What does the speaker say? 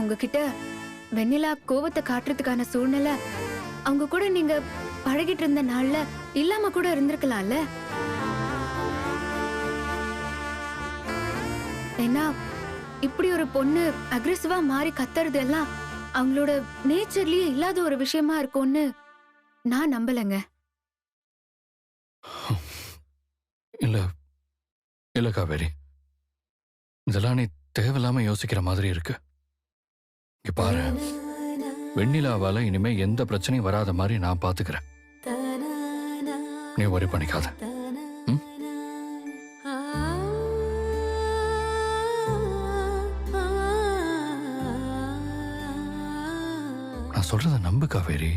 அவங்க கிட்ட வெண்ணிலா கோவத்தை காட்டுறதுக்கான சூழ்நிலை அவங்க கூட நீங்க பழகிட்டு இருந்த நாள்ல இல்லாம கூட இருந்திருக்கலாம்ல. ஏன்னா இப்படி ஒரு பொண்ணு அக்ரெசிவா மாறி கத்துறது எல்லாம் அவங்களோட நேச்சர்லயே இல்லாத ஒரு விஷயமா இருக்கும்னு நான் நம்பலங்க. இல்ல இல்ல காவேரி, இதெல்லாம் நீ தேவையில்லாம யோசிக்கிற மாதிரி இருக்கு. இங்க பாரு, வெண்ணிலாவால இனிமே எந்த பிரச்சனையும் வராத மாதிரி நான் பாத்துக்கிறேன். நீ worry பண்ணிக்காத. நான் சொல்றத நம்பு காவேரி.